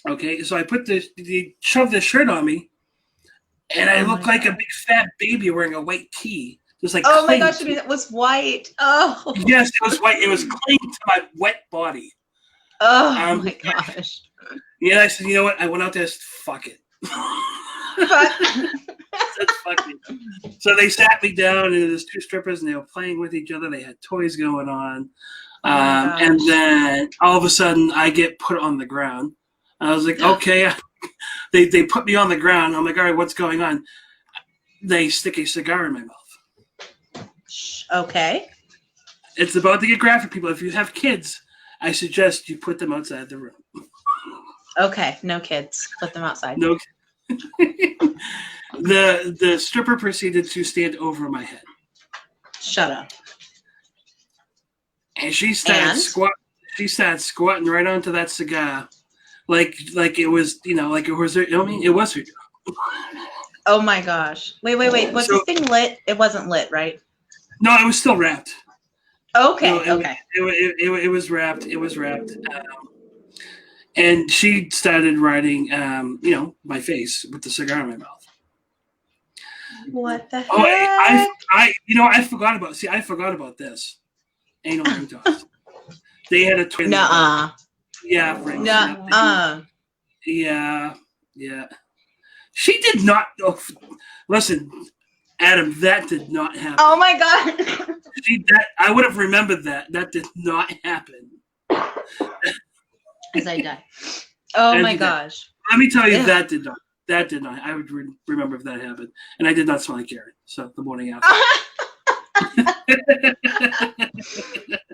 Okay, so I shoved this shirt on me, and I looked like a big fat baby wearing a white tee. Just like oh my gosh, it was white. Oh yes, it was white. It was clinging to my wet body. Oh my gosh. Yeah, I said, you know what? I went out there and said, fuck it. Fuck it. So they sat me down, and there's two strippers, and they were playing with each other. They had toys going on. And then all of a sudden, I get put on the ground. I was like, okay. They put me on the ground. I'm like, all right, what's going on? They stick a cigar in my mouth. Okay. It's about to get graphic, people. If you have kids, I suggest you put them outside the room. Okay, no kids. Put them outside. No. The stripper proceeded to stand over my head. Shut up. And she started squatting right onto that cigar, like it was, like it was her. I mean, it was her. Oh my gosh! Wait! Was this thing lit? It wasn't lit, right? No, it was still wrapped. Okay. Okay. It was wrapped. It was wrapped. And she started writing, my face with the cigar in my mouth. What the heck? Oh, I forgot about. See, I forgot about this. Anal ring toss. They had a twin. Nuh-uh. Yeah. Right. Nuh-uh. Yeah. She did not. Oh, listen, Adam, that did not happen. Oh my god. I would have remembered that. That did not happen. As I die. Oh my gosh. Let me tell you, that did not. That did not. I would remember if that happened. And I did not smell like Karen. So the morning after.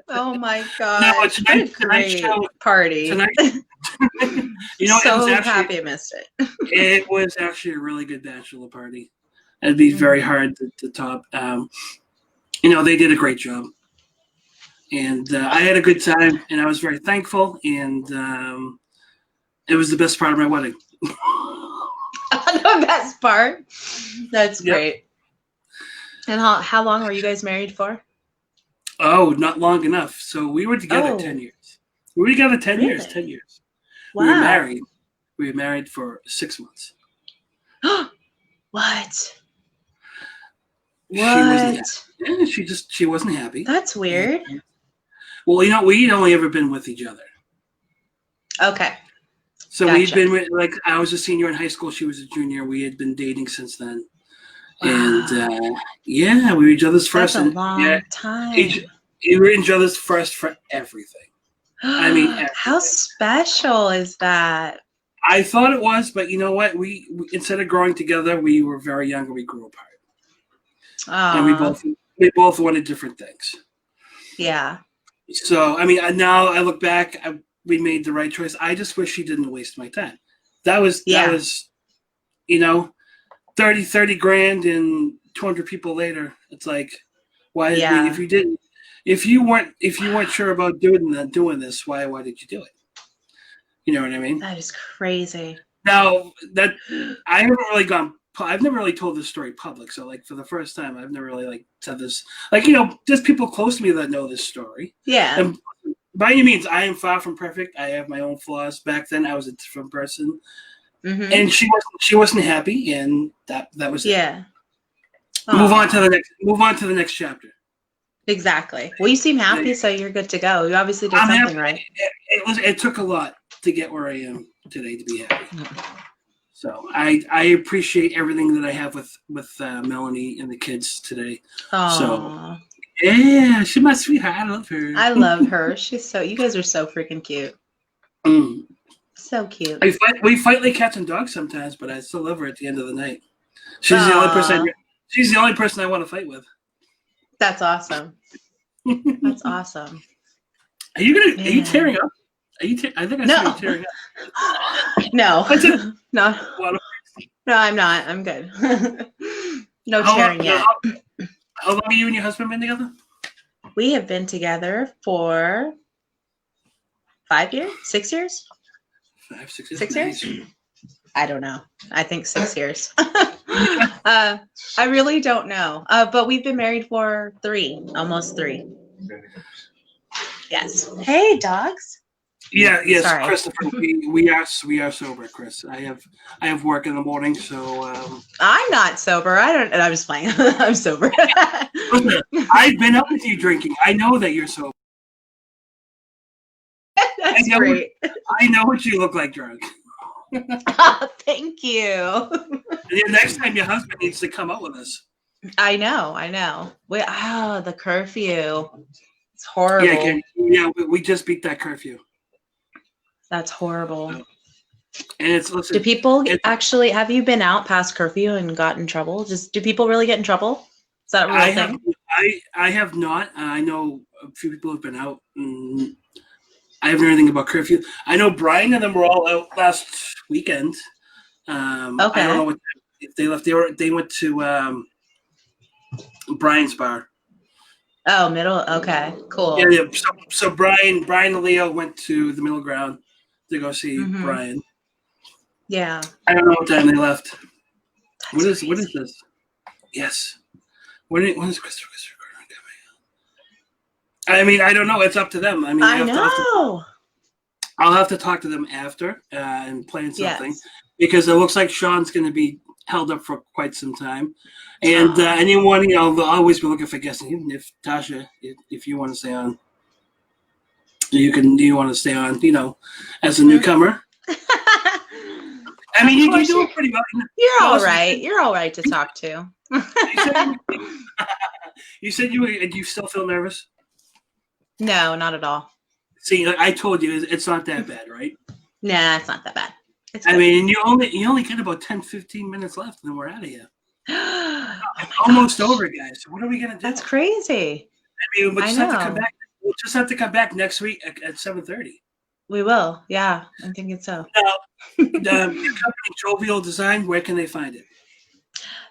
Oh my god. No, tonight's party. Tonight, so happy I missed it. It was actually a really good bachelor party. It'd be very hard to top. They did a great job. And I had a good time, and I was very thankful, and it was the best part of my wedding. The best part? That's great. And how long were you guys married for? Oh, not long enough. So we were together 10 years. We were together 10 years. 10 years. Wow. We were married for 6 months. What? She wasn't happy. That's weird. Well, we'd only ever been with each other. Okay. So we'd been with, I was a senior in high school. She was a junior. We had been dating since then. Wow. And we were each other's first. That's a long time. We were each other's first for everything. I mean, everything. How special is that? I thought it was, but you know what? We instead of growing together, we were very young and we grew apart. And we both wanted different things. Yeah. So I mean, now I look back, we made the right choice. I just wish she didn't waste my time. That was, the 30 grand and 200 people later. It's like, why? Yeah. I mean, if you weren't sure about doing this, why did you do it? You know what I mean? That is crazy. Now I've never really told this story public. So like for the first time, I've never really like said this. Like, there's people close to me that know this story. Yeah. And by any means, I am far from perfect. I have my own flaws. Back then, I was a different person, and she wasn't happy, and that was yeah. It. Move on to the next chapter. Exactly. Well, you seem happy, so you're good to go. You obviously did something happy. Right. It took a lot to get where I am today to be happy. So I appreciate everything that I have with Melanie and the kids today. Aww. So yeah, she's my sweetheart. I love her. I love her. You guys are so freaking cute. So cute. We fight like cats and dogs sometimes, but I still love her at the end of the night. She's the only person I want to fight with. That's awesome. That's awesome. Are you tearing up? I think I saw you tearing up. No. No, I'm not. I'm good. No tearing yet. How long have you and your husband been together? We have been together for 5 years? 6 years? 5, 6 years. 6 years? I don't know. I think 6 years. I really don't know. But we've been married for 3, almost 3. Yes. Hey, dogs. Yeah, yes, Sorry. Christopher. We are sober, Chris. I have work in the morning, so I'm not sober. I'm just playing. I'm sober. Listen, I've been up with you drinking. I know that you're sober. That's great. I know what you look like drunk. Oh, thank you. The next time your husband needs to come out with us. I know. The curfew. It's horrible. Yeah, we just beat that curfew. That's horrible. And do people actually, have you been out past curfew and got in trouble? Do people really get in trouble? Is that a real thing? I have not. I know a few people have been out. I haven't heard anything about curfew. I know Brian and them were all out last weekend. Okay. I don't know if they left. They went to Brian's bar. Oh, middle. Okay, cool. Yeah. So Brian and Leo went to the Middle Ground to go see Brian. Yeah. I don't know what time they left. What is this? Yes. When is Christopher coming? I mean, I don't know. It's up to them. I mean, I know. I'll have to talk to them after and plan something because it looks like Sean's going to be held up for quite some time. And anyone, they'll always be looking for guests. Even if Tasha, if you want to stay on, you want to stay on, as a newcomer. I mean, you do it pretty well. You're all right. You're all right to talk to. You said you still feel nervous? No, not at all. See, I told you it's not that bad, right? Nah, it's not that bad. I mean, you only get about 10, 15 minutes left, and then we're out of here. It's almost over, guys. So what are we gonna do? That's crazy. I mean, we'll just have to come back next week at 7:30. We will. Yeah, I'm thinking so. Now, the company Jovial Design, where can they find it?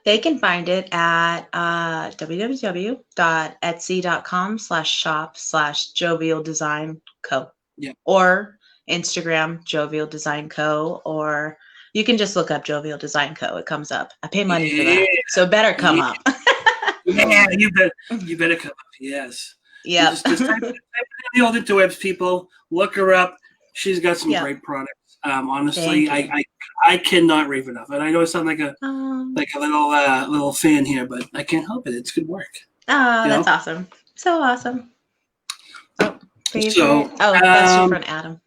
They can find it at www.etsy.com/shop/Jovial Design Co. Yeah. Or Instagram Jovial Design Co. Or you can just look up Jovial Design Co. It comes up. I pay money for that, so it better come up. Yeah, you better come up. Yes. Yeah. Just type in the old interwebs, people. Look her up. She's got some great products. Honestly, I cannot rave enough. And I know I sound like a little fan here, but I can't help it. It's good work. Oh, that's awesome. So awesome. Oh, that's your friend Adam.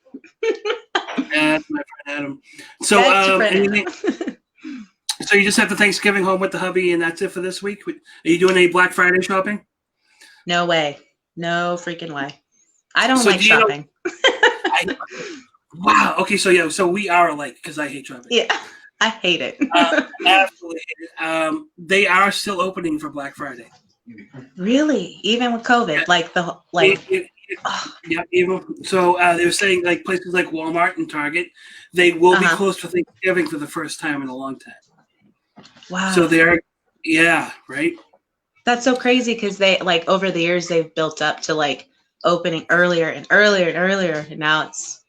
That's my friend Adam. So anything, so you just have the Thanksgiving home with the hubby, and that's it for this week? Are you doing any Black Friday shopping? No way. No freaking way. I don't like shopping. Wow. Okay. So we are alike because I hate shopping. Yeah, I hate it. Absolutely hate it. They are still opening for Black Friday. Really? Even with COVID, Yeah. Even so, they were saying like places like Walmart and Target, they will be closed for Thanksgiving for the first time in a long time. Wow. So they're, yeah, right. That's so crazy because they like over the years they've built up to like opening earlier and earlier and earlier, and now it's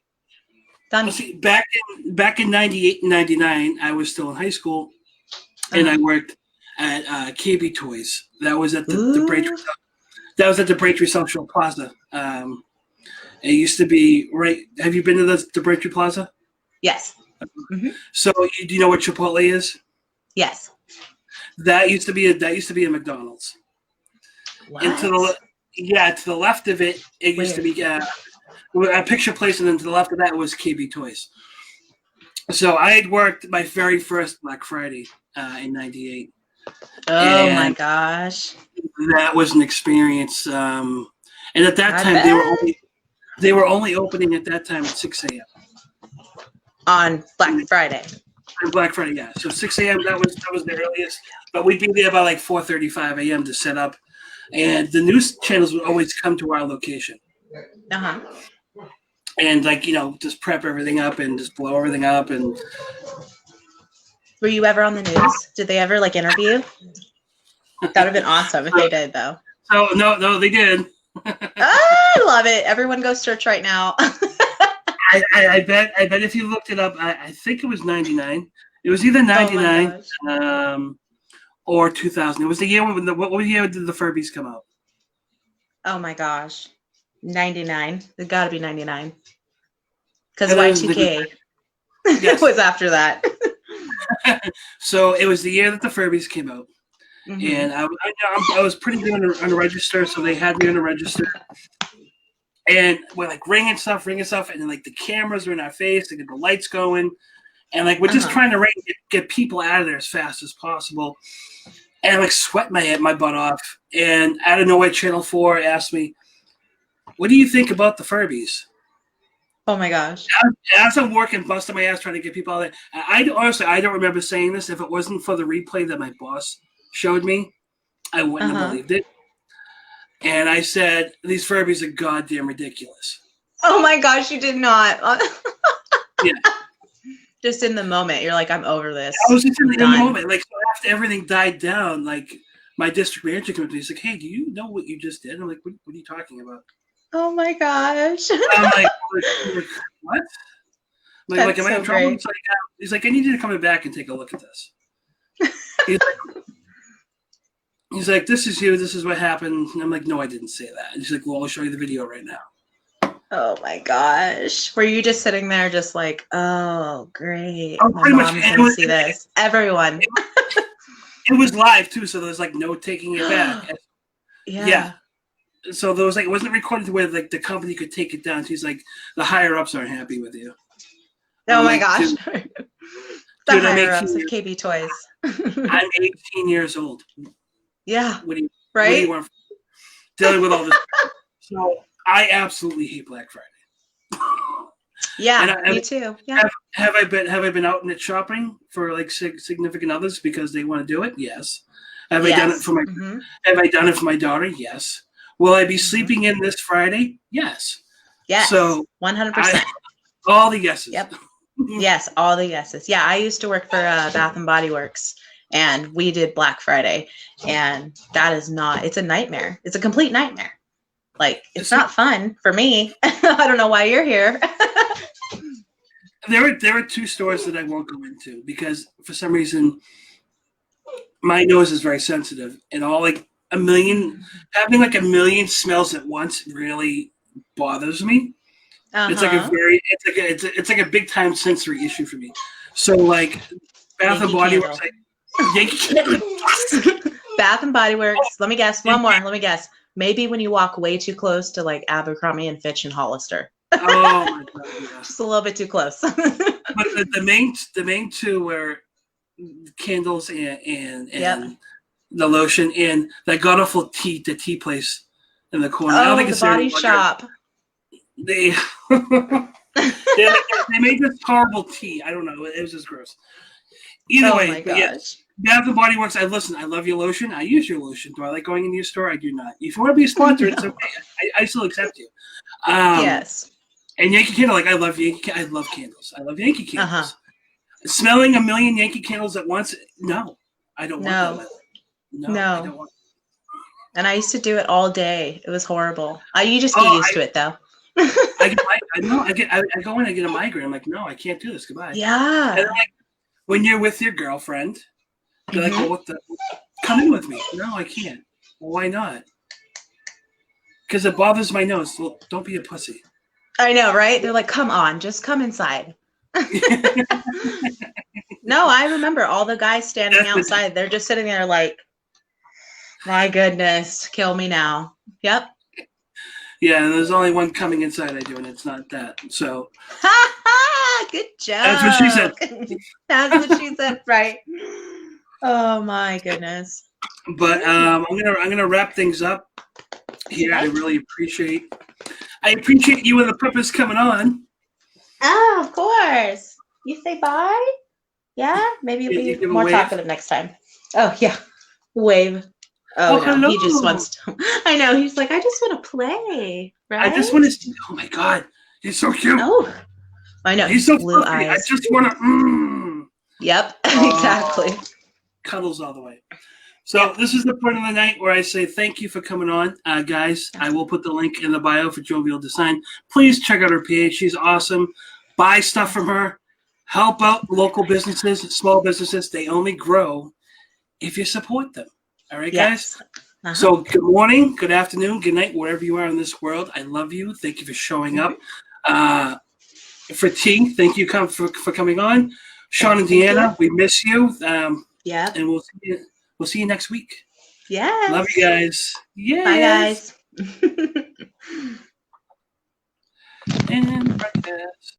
done. Well, see, back in '98 and '99, I was still in high school, and I worked at KB Toys. That was at the Braintree. That was at the Braintree Social Plaza. It used to be right. Have you been to the Braintree Plaza? Yes. Mm-hmm. So do you know what Chipotle is? Yes. That used to be a McDonald's. What? And to the left of it, it used to be a picture place, and then to the left of that was KB Toys. So I had worked my very first Black Friday in '98. Oh my gosh! That was an experience. And at that time, they were only opening at that time at 6 a.m. on Black Friday. On Black Friday, yeah. So 6 a.m. That was the earliest, but we'd be there by like 4:35 a.m. to set up, and the news channels would always come to our location. And like just prep everything up and just blow everything up. And were you ever on the news? Did they ever like interview you? That would have been awesome if they did, though. So no, they did. I love it. Everyone go search right now. I bet if you looked it up, I think it was '99. It was either '99 or 2000. It was the year when what year did the Furbies come out? Oh my gosh, '99. It got to be '99 because Y2K was after that. So it was the year that the Furbies came out. Mm-hmm. And I was pretty good on the register, so they had me on the register. And we're like ringing stuff, and then like the cameras are in our face, they get the lights going, and like we're just trying to get people out of there as fast as possible. And I'm like sweating my butt off. And out of nowhere, Channel 4 asked me, "What do you think about the Furbies?" Oh my gosh! As I'm working, busting my ass trying to get people out there, honestly I don't remember saying this. If it wasn't for the replay that my boss showed me, I wouldn't have believed it. And I said, "These Furbies are goddamn ridiculous." Oh my gosh, you did not. Yeah. Just in the moment, you're like, "I'm over this." I was just in the moment. Like, so after everything died down, like my district manager comes to me. He's like, "Hey, do you know what you just did?" I'm like, "What are you talking about?" Oh my gosh. I'm like what? Like, am I in trouble? He's like, "I need you to come back and take a look at this." He's like, "This is you. This is what happened." And I'm like, "No, I didn't say that." And he's like, "Well, I'll show you the video right now." Oh my gosh. Were you just sitting there just like, oh, great. Oh, my mom's going to see this. Everyone. It was live, too, so there was, like, no taking it back. Yeah. So there was, like, it wasn't recorded where, like, the company could take it down. She's like, the higher-ups aren't happy with you. Oh, my gosh. The higher-ups of KB Toys. I'm 18 years old. Yeah. What do you want dealing with all this? So I absolutely hate Black Friday. Yeah, me too. Yeah. Have I been out in it shopping for like significant others because they want to do it? Yes. Have I done it for my Have I done it for my daughter? Yes. Will I be sleeping in this Friday? Yes. Yes. So 100%. All the yeses. Yep. Yes, all the yeses. Yeah, I used to work for Bath and Body Works. And we did Black Friday, and that is it's a nightmare. It's a complete nightmare. Like, it's not fun for me. I don't know why you're here. There are two stores that I won't go into because for some reason my nose is very sensitive, and all like having like a million smells at once really bothers me. It's like it's like a big time sensory issue for me. So like Bath and Body Works. Bath and Body Works. Let me guess. One more. Let me guess. Maybe when you walk way too close to like Abercrombie and Fitch and Hollister. Oh my god! Yeah. Just a little bit too close. But the main two were candles and the lotion and that god awful the tea place in the corner. I don't think the it's Body Shop. They made this horrible tea. I don't know. It was just gross. Either way, my gosh. Bath and Body Works, I love your lotion. I use your lotion. Do I like going into your store? I do not. If you want to be a sponsor, it's okay. I still accept you. Yes. And Yankee Candle, like I love candles. I love Yankee candles. Smelling a million Yankee candles at once, no. I don't want that. No, I don't want. And I used to do it all day. It was horrible. You just get used to it, though. I go in, I get a migraine. I'm like, no, I can't do this. Goodbye. Yeah. And then, like, when you're with your girlfriend, they're like, well, what the? Come in with me. No, I can't. Well, why not? Because it bothers my nose. Well, don't be a pussy. I know, right? They're like, come on, just come inside. No, I remember all the guys standing outside. They're just sitting there like, my goodness, kill me now. Yep. Yeah, and there's only one coming inside I do, and it's not that. So. Good job. That's what she said. That's what she said, right? Oh my goodness. But I'm gonna wrap things up here. I really appreciate you and the Purpose coming on. Oh, of course. You say bye? Yeah? Maybe you'll be more talkative next time. Oh, yeah. Wave. Oh, no. Hello. He just wants to. I know. He's like, I just want to play. Right? I just want to. Oh, my God. He's so cute. Oh. I know. He's so blue fluffy. eyes. I just want to. Yep. Exactly. Cuddles all the way. So this is the point of the night where I say thank you for coming on, guys. I will put the link in the bio for Jovial Design. Please check out her page. She's awesome. Buy stuff from her. Help out local businesses, small businesses. They only grow if you support them. All right, guys? Uh-huh. So good morning, good afternoon, good night, wherever you are in this world. I love you. Thank you for showing up. For T, thank you for coming on. Sean and Deanna, we miss you. Yeah. And we'll see you next week. Yeah. Love you guys. Yeah. Bye, guys. And broadcast.